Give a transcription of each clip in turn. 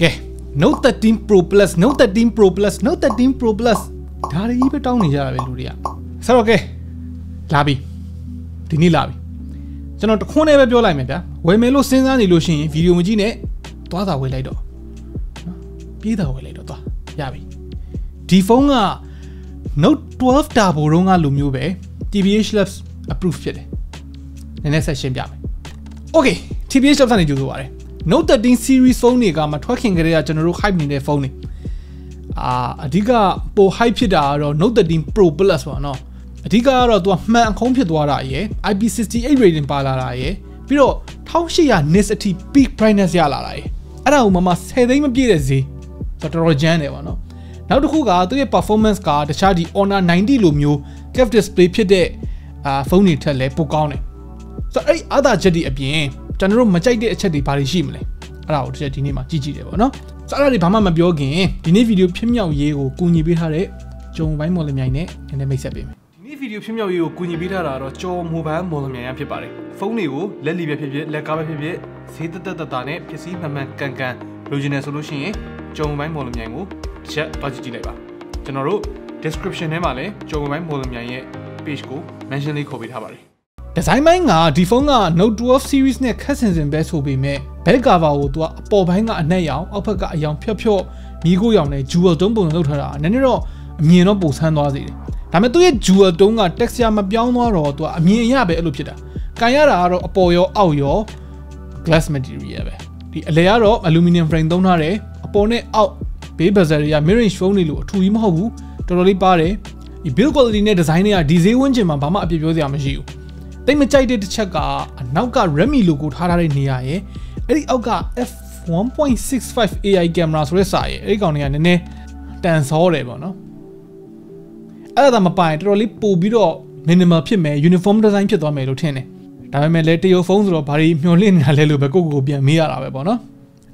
ကဲ Note 13 Pro Plus Note 13 Pro Plus Note 13 Pro Plus ဒါတွေပဲတောင်းနေကြတာပဲလူတွေကဆိုတော့ကဲလာပြီဒီနေ့လာပြီကျွန်တော်တခွန်းနဲ့ပဲပြောလိုက်မယ်ဗျာဝယ်မယ်လို့စဉ်းစားနေလို့ရှိရင်ဗီဒီယိုမကြည့်နဲ့သွားတာဝယ်လိုက်တော့နော်ပြေးတာဝယ်လိုက်တော့သွားရပြီဒီဖုန်းက Note 12 Turbo တုန်းကလိုမျိုးပဲ TBH Labs approve ဖြစ်တယ်နည်းနည်းဆက်ရှင်းပြမယ် Okay TBH Labs ကနေကြိုဆိုပါတယ် Note 13 series ဖုန်းတွေကမထွက်ခင်ကတည်းကကျွန်တော်တို့ hype နေတဲ့ဖုန်းတွေအဓိကပို hype ဖြစ်တာကတော့ Note 13 Pro Plus ပေါ့နော်အဓိကကတော့သူကမှန်အခုံးဖြစ်သွားတာရယ် IP68 rating ပါလာတာရယ်ပြီးတော့1800 nits အထိ peak brightness ရလာတာရယ်အဲ့ဒါကိုမှ10သိန်းမပြည့်တဲ့ဈေးဆိုတော့တော်တော်ကျန်းတယ်ပေါ့နော်နောက်တစ်ခုကသူရဲ့ performance ကတခြားဒီ Honor 90လိုမျိုး curved display ဖြစ်တဲ့ဖုန်းတွေထက်လည်းပိုကောင်းတယ်ဆိုတော့အဲ့အသာချက်တွေအပြင်ကျွန်တော်တို့မကြိုက်တဲ့အချက်တွေဘာတွေရှိမလဲအဲ့ဒါကိုတစ်ချက်ဒီနေ့မှာကြည့်ကြည့်တယ်ပေါ့နော်ဆိုတော့အဲ့ဒါတွေဘာမှမပြောခင်ဒီနေ့ဗီဒီယိုဖြစ်မြောက်ရေးကိုကူညီပေးထားတဲ့ဂျုံပိုင်းမော်လမြိုင်နဲ့နည်းနည်းမိတ်ဆက်ပေးမယ်ဒီနေ့ဗီဒီယိုဖြစ်မြောက်ရေးကိုကူညီပေးထားတာတော့ကျော်မိုဘိုင်းမော်လမြိုင်ရဖြစ်ပါတယ်ဖုန်းတွေကိုလက်လီပဲဖြစ်ဖြစ်လက်ကားပဲဖြစ်ဖြစ်ဈေးတက်တာနဲ့ပစ္စည်းမှန်မှန်ကန်ကန်လိုချင်တယ်ဆိုလို့ရှိရင်ဂျုံမိုဘိုင်းမော်လမြိုင်ကိုတစ်ချက်တွားကြည့်လိုက်ပါကျွန်တော်တို့ description ထဲမှာလည်းဂျုံမိုဘိုင်းမော်လမြိုင်ရဲ့ page ကို mention လေးခေါ်ပေးထားပါတယ်ဒီဇိုင်းပိုင်းကဒီဖုန်းက Note 12 series နဲ့ခက်ဆင်ဆင်ပဲဆိုပေမဲ့ back cover ကိုသူကအပေါ်ပိုင်းကအနက်ရောင်အောက်ဘက်ကအရောင်ဖြော့မီးကိုရောင်နဲ့ jewel tone ပုံစံလုပ်ထားတာနည်းနည်းတော့အမြင်တော့ပုံဆန်းသွားစေတယ်ဒါပေမဲ့သူရဲ့ jewel tone က texture မပြောင်းသွားတော့သူကအမြင်အရပဲအဲ့လိုဖြစ်တာကန်ရတာကတော့အပေါ်ရောအောက်ရော glass material ပဲဒီအလဲကတော့ aluminum frame သုံးထားတယ်အပေါ်နဲ့အောက် ဘေး bezel တွေက mid range phone တွေလို့အထူကြီးမဟုတ်ဘူးတော်တော်လေးပါတယ်ဒီ build quality နဲ့ design တွေကဒီဈေးဝန်းကျင်မှာဘာမှအပြည့်ပြောစရာမရှိဘူးတိတ်မကြိုက်တဲ့တစ်ချက်ကအနောက်က Redmi logo ထားတဲ့နေရာရဲ့အဲ့ဒီအောက်က f1.65 AI camera ဆိုတဲ့စာရဲ့အဲ့ဒီကောင်တွေကနည်းနည်းတန်ဆောတယ်ပေါ့နော်အဲ့ဒါမပိုင်တော်တော်လေးပို့ပြီးတော့ minimal ဖြစ်မယ် uniform design ဖြစ်သွားမယ်လို့ထင်တယ်ဒါပေမဲ့လည်းတရုတ်ဖုန်းဆိုတော့ဘာတွေမျှော်လင့်နေတာလဲလို့ပဲကိုပြန်မေးရတာပဲပေါ့နော်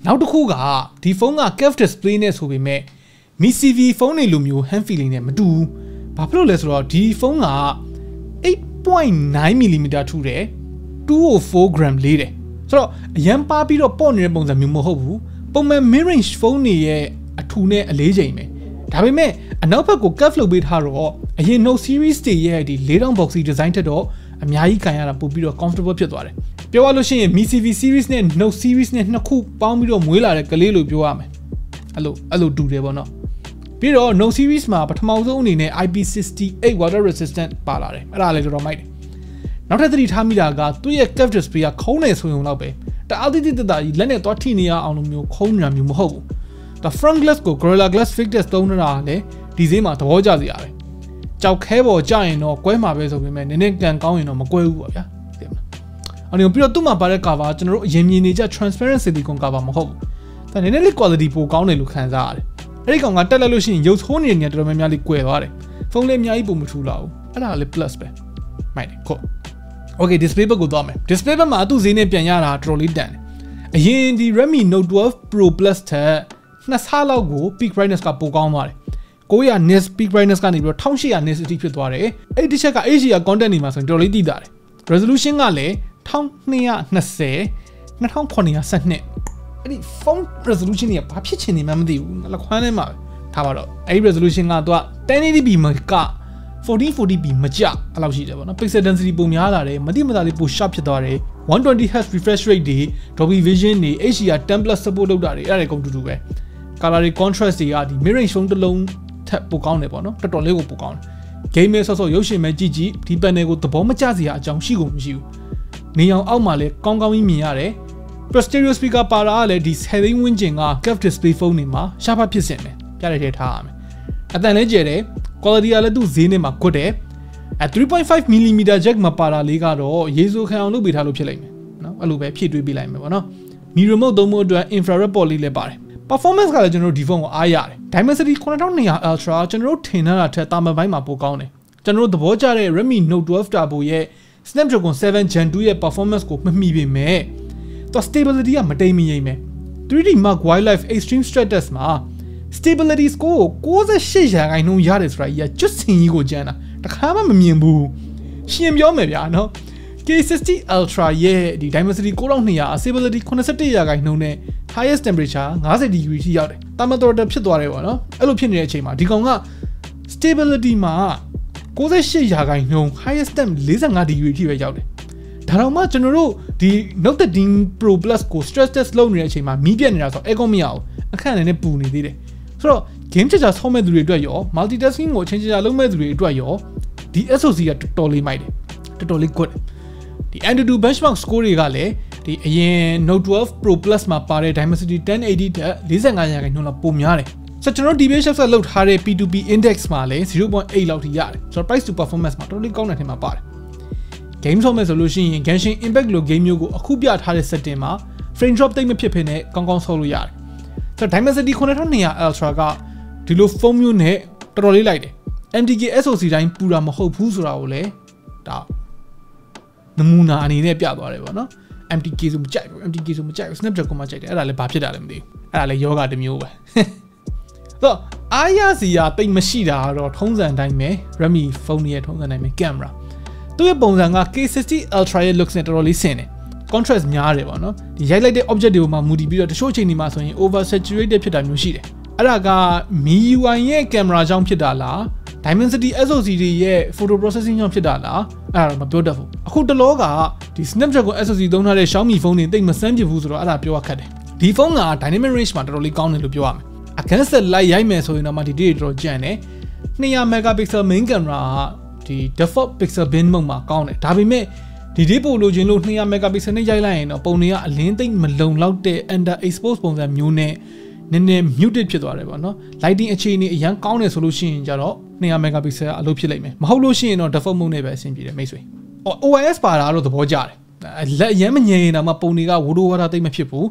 နောက်တစ်ခုကဒီဖုန်းက curved display နဲ့ဆိုပေမဲ့ Civi ဖုန်းတွေလိုမျိုး hand feeling နဲ့မတူဘူးဘာဖြစ်လို့လဲဆိုတော့ဒီဖုန်းက 8.9mm ထူတယ်204 gram လေးတယ်ဆိုတော့အရန်ပါပြီးတော့ပေါ့နေတဲ့ပုံစံမျိုးမဟုတ်ဘူးပုံမှန် mid range ဖုန်းတွေရဲ့အထူနဲ့အလေးချိန်ပဲဒါပေမဲ့အနောက်ဘက်ကို curve လုပ်ပေးထားတော့အရင် Note series တွေရဲ့ဒီ4000 boxy design ထက်တော့အများကြီးခံရတာပို့ပြီးတော့ comfortable ဖြစ်သွားတယ်ပြောရလို့ရှိရင် Civi series နဲ့ Note series နဲ့နှစ်ခုပေါင်းပြီးတော့မွေးလာတဲ့ကလေးလို့ပြောရမယ်အဲ့လိုတူတယ်ပေါ့နော်ပြီးတော့ Note series မှာပထမဆုံးအနေနဲ့ IP68 water resistant ပါလာတယ်အဲ့ဒါလည်းတော်တော်မိုက်တယ်နောက်ထပ်သတိထားမိတာကသူ့ရဲ့ curved display ကခုံးနေဆိုရုံတော့ပဲတအားတိတိတကြီးလက်နဲ့သွားထိနေရအောင်လို့မျိုးခုံးနေတာမျိုးမဟုတ်ဘူးဒါ front glass ကို Gorilla Glass Victus သုံးနေတာလည်းဒီဈေးမှာသဘောကျစရာပဲကြောက်ခဲပေါ်ကြရင်တော့ကွဲမှာပဲဆိုပေမဲ့နည်းနည်းကန်ကောင်းရင်တော့မကွဲဘူးပေါ့ဗျာသိမလားအဲ့တော့ပြီးတော့သူ့မှာပါတဲ့ cover ကျွန်တော်တို့အရင်မြင်နေကြ transparent silicone cover မဟုတ်ဘူးဒါနည်းနည်းလေး quality ပိုကောင်းတယ်လို့ခံစားရတယ်အဲ့ဒီကောင်ကတက်လိုက်လို့ရှိရင်ရုပ်ဆိုးနေတဲ့နေရာတော်တော်များများလေးကွယ်သွားတယ်ဖုန်းလေးအများကြီးပုံမထူလာဘူးအဲ့ဒါလည်း plus ပဲမိုက်တယ်ခု Okay display ဘက်ကိုသွားမယ် display ဘက်မှာသူ့ဈေးနဲ့ပြန်ရတာတော်တော်လေးတန်တယ်အရင်ဒီ Redmi Note 12 Pro Plus ထက်နှစ်ဆလောက်ကို peak brightness ကပိုကောင်းသွားတယ်900 nits peak brightness ကနေပြီးတော့1800 nits အထိဖြစ်သွားတယ်အဲ့ဒီတစ်ချက်က HDR content တွေမှာဆိုရင်တော်တော်လေးသိတာတယ် resolution ကလည်း1220 2912အဲ့ဒီ phone resolution တွေကဘာဖြစ်ချင်နေမှမသိဘူးလက်ခွမ်းထဲမှာထားပါတော့အဲ့ဒီ resolution ကသူက 1080p မှာက 1440p မကြအဲ့လောက်ရှိတယ်ပေါ့နော် pixel density ပုံများလာတယ်မတိမတာလေးပို sharp ဖြစ်သွားတယ် 120Hz refresh rate တွေ Dolby Vision တွေ HDR 10+ support လုပ်တာတွေအဲ့ဒါတွေအကုန်တူတူပဲ color တွေ contrast တွေကဒီ mid range ဖုန်းတစ်လုံးထပ်ပိုကောင်းတယ်ပေါ့နော်တော်တော်လေးကိုပိုကောင်းတယ် gamer ဆော့ရုပ်ရှင်မဲ့ကြည့်ဒီ panel ကိုသဘောမကျစရာအကြောင်းရှိကုန်မရှိဘူးနေအောင်အောက်မှာလည်းကောင်းကောင်းကြီးမြင်ရတယ် stereo speaker ပါတာကလည်းဒီ10သိန်းဝန်းကျင်က curved display ဖုန်းတွေမှာရှားဖတ်ဖြစ်စင်တယ်ပြတဲ့ထဲထားရမယ်အတန်လည်းကျယ်တယ် quality ကလည်းသူ့ဈေးနဲ့မှာကွတ်တယ် 3.5mm jack မှာပါတာလေးကတော့ရေဆိုခံအောင်လုပ်ပေးထားလို့ဖြစ်လိမ့်မယ်နော်အဲ့လိုပဲဖြည့်တွေးပေးလိုက်မယ်ပေါ့နော် Mi remote သုံးဖို့အတွက် infrared port လေးလည်းပါတယ် performance ကလည်းကျွန်တော်တို့ဒီဖုန်းကိုအားရတယ် Dimensity 9200 Ultra ကျွန်တော်တို့ထင်ထားတာထက်တာမန်ပိုင်းမှာပိုကောင်းတယ်ကျွန်တော်တို့သဘောကျတဲ့ Redmi Note 12 Turbo ရဲ့ Snapdragon 7 Gen 2ရဲ့ performance ကိုမမှီပေမဲ့သူ stability ကမတိမ်မယိမ်ပဲ 3D Mark Wildlife Extreme Stress Test မှာ stability score ကို68ရာခိုင်နှုန်းရတယ်ဆိုတာကြီးကကျွတ်စင်ကြီးကိုကျန်းတာတခါမှမမြင်ဘူးရှင်ပြောမယ်ဗျာနော်က K60 Ultra ရဲ့ဒီ Dimensity 9200 Stability 81% နဲ့ Highest Temperature 50 degree ထိရောက်တယ်။ Thermometer ဖြစ်သွားတယ်ပေါ့နော်။အဲ့လိုဖြစ်နေတဲ့အချိန်မှာဒီကောင်က Stability မှာ98% Highest Temp 45 degree ထိပဲရောက်တယ်။ဒါတော့မှကျွန်တော်တို့ဒီ Note 13 Pro Plus ကို stress test လုပ်နေတဲ့အချိန်မှာမီးပြတ်နေတာဆိုတော့ aircon မရဘူး။အခက်အနေနဲ့ပူနေသေးတယ်။ဆိုတော့ game changer ဆောက်မဲ့သူတွေအတွက်ရော multitasking ကိုအချိန်ကြာလုပ်မဲ့သူတွေအတွက်ရောဒီ SoC ကတော်တော်လေးမိုက်တယ်။တော်တော်လေး good ဒီ Antutu benchmark score တွေကလည်းဒီအရင် Note 12 Pro Plus မှာပါတဲ့ Dimensity 1080 တက် 45% လောက်ပိုများတယ်။ဆိုတော့ကျွန်တော် TBH Labs လောက်ထားတဲ့ P2P index မှာလည်း 0.8 လောက်ထိရတယ်။ဆိုတော့ price to performance မှာတော်တော်လေးကောင်းတဲ့ထင်မှာပါတယ်။ game ဆောက်မဲ့ဆိုလို့ရှိရင် Genshin Impact လို game မျိုးကိုအခုပြထားတဲ့ setting မှာ frame drop တိတ်မဖြစ်ဖြစ်နဲ့ကောင်းကောင်းဆောက်လို့ရတယ်။ဆိုတော့ Dimensity 9200 Ultra ကဒီလို phone မျိုးနဲ့တော်တော်လေးလိုက်တယ်။ MTK SoC တိုင်းပူတာမဟုတ်ဘူးဆိုတာကိုလည်းဒါနမူနာအနေနဲ့ပြသွားတယ်ပေါ့နော် MTK ဆိုမကြိုက်ဘူး MTK ဆိုမကြိုက်ဘူး Snapdragon မှကြိုက်တယ်အဲ့ဒါလည်းဘာဖြစ်တာလဲမသိဘူးအဲ့ဒါလည်းယောဂတစ်မျိုးပဲဆိုတော့အားရစီရာတိတ်မရှိတာတော့ထုံးစံတိုင်းပဲ Redmi phone ရဲ့ထုံးစံတိုင်းပဲ camera သူ့ရဲ့ပုံစံက K60 Ultra ရဲ့ looks နဲ့တော်တော်လေးဆင်တယ် contrast များတယ်ပေါ့နော်ဒီရိုက်လိုက်တဲ့ object တွေကိုမှမူတည်ပြီးတော့တချို့အချိန်တွေမှာဆိုရင် over saturated ဖြစ်တာမျိုးရှိတယ်အဲ့ဒါက MIUI ရဲ့ camera ကြောင့်ဖြစ်တာလားDimensity SoC တွေရဲ့ photo processing ကြောင့်ဖြစ်တာလားအဲ့ဒါတော့မပြောတတ်ဘူးအခုတလောကဒီ Snapdragon SoC သုံးထားတဲ့ Xiaomi ဖုန်းတွေတိတ်မဆန်းပြဘူးဆိုတော့အဲ့ဒါပြောရခက်တယ်ဒီဖုန်းက dynamic range မှာတော်တော်လေးကောင်းတယ်လို့ပြောရမယ်အခန်းဆက်လိုက်ရိုက်မယ်ဆိုရင်တော့မှဒီတေးတော်ကြံတယ်200 megapixel main camera ကဒီ default pixel bin mode မှာကောင်းတယ်ဒါပေမဲ့ဒီတေးပို့လို့ခြင်းလို့200 megapixel နဲ့ရိုက်လိုက်ရင်တော့ပုံတွေကအလင်းသိမ့်မလုံလောက်တဲ့ under expose ပုံစံမျိုးနဲ့နည်းနည်း muted ဖြစ်သွားတယ်ပေါ့နော် lighting အခြေအနေအရန်ကောင်းတယ်ဆိုလို့ရှိရင်ကြတော့200 megapixel အလုပ်ဖြစ်လိမ့်မယ်မဟုတ်လို့ရှိရင်တော့ default mode နဲ့ပဲအဆင်ပြေတယ်မိတ်ဆွေ OIS ပါတာတော့သဘောကျတယ်လက်အရန်မငြိမ်နေတာမှပုံတွေကဝိုးတိုးဝါတာတိတ်မဖြစ်ဘူး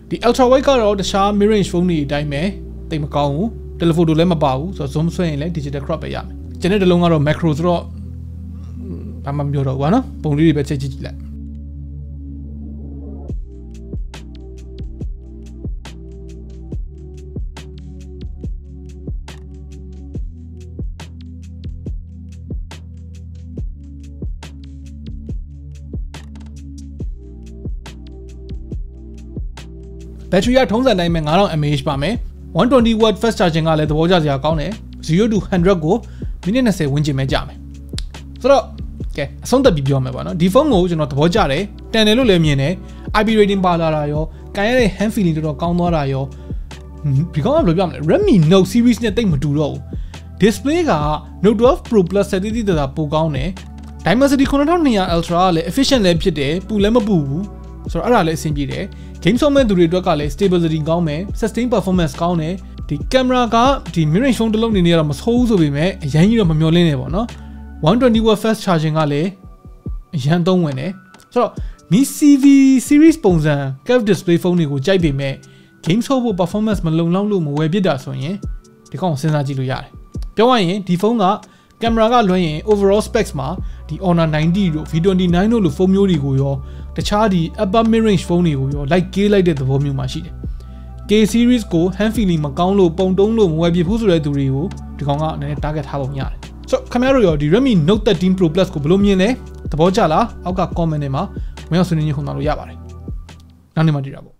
ဒီ ultra wide ကတော့တခြား mid range phone တွေအတိုင်းပဲတိတ်မကောင်းဘူး telephoto လည်းမပါဘူးဆိုတော့ zoom ဆွဲရင်လည်း digital crop ပဲရမယ်ကျန်တဲ့တစ်လုံးကတော့ macro ဆိုတော့ဘာမှမပြောတော့ဘူးကွာနော်ပုံလေးတွေပဲချက်ကြည့်ကြည့်လိုက်battery ကထုံးစံတိုင်းပဲ 9000 mAh ပါမယ် 120W fast charging ကလည်းသဘောကျစရာကောင်းတယ် 0 to 100 ကိုမိနစ်20ဝန်းကျင်ပဲကြာမယ်ဆိုတော့ကဲအဆုံးသတ်ပြီးပြောမယ်ပေါ့နော်ဒီဖုန်းကိုကျွန်တော်သဘောကျတယ်တန်တယ်လို့လည်းမြင်တယ် IP rating ပါလာတာရောကန်ရတဲ့ hand feeling တော်တော်ကောင်းသွားတာရောဒီကောင်ကဘယ်လိုပြောမလဲ Redmi Note series နဲ့တိတ်မတူတော့ဘူး display က Note 12 Pro Plus ဆက်တိတိတာပိုကောင်းတယ် Dimensity 9200 Ultra ကလည်း efficient လည်းဖြစ်တယ်ပူလည်းမပူဘူးဆိုတော့အဲ့ဒါလည်းအဆင်ပြေတယ် game ဆောက်မဲ့သူတွေအတွက်ကလည်း stability ကောင်းမယ် sustain performance ကောင်းတယ်ဒီ camera ကဒီ mid range phone တစ်လုံးနေနေတော့မဆိုးဘူးဆိုပေမဲ့အရင်ကြီးတော့မမျောလင်းနေပေါ့နော် 120W fast charging ကလည်းအရင်သုံးဝင်တယ်ဆိုတော့ Mi Civi series ပုံစံ curved display phone တွေကိုကြိုက်ပေမဲ့ game ဆောက်ဖို့ performance မလုံလောက်လို့မဝယ်ဖြစ်တာဆိုရင်ဒီကောင်စဉ်းစားကြည့်လို့ရတယ်ပြောရရင်ဒီဖုန်းက camera ကလွှဲရင် overall specs မှာဒီ Honor 90တို့ V29 တို့လိုဖုန်းမျိုးတွေကိုရောတခြားဒီ upper mid range ဖုန်းတွေကိုရောလိုက်ကေးလိုက်တဲ့သဘောမျိုးမှာရှိတယ် K series ကို hand feeling မကောင်းလို့ပုံတုံးလို့မဝယ်ပြဖို့ဆိုတဲ့သူတွေကိုဒီကောင်ကနည်းနည်း target ထားပုံရတယ်ဆိုတော့ခင်ဗျားတို့ရောဒီ Redmi Note 13 Pro Plus ကိုဘယ်လိုမြင်လဲသဘောကျလားအောက်က comment ထဲမှာဝင်ရောက်ဆွေးနွေးညှိနှိုင်းလို့ရပါတယ်နောက်နေ့မှတွေ့တာပေါ့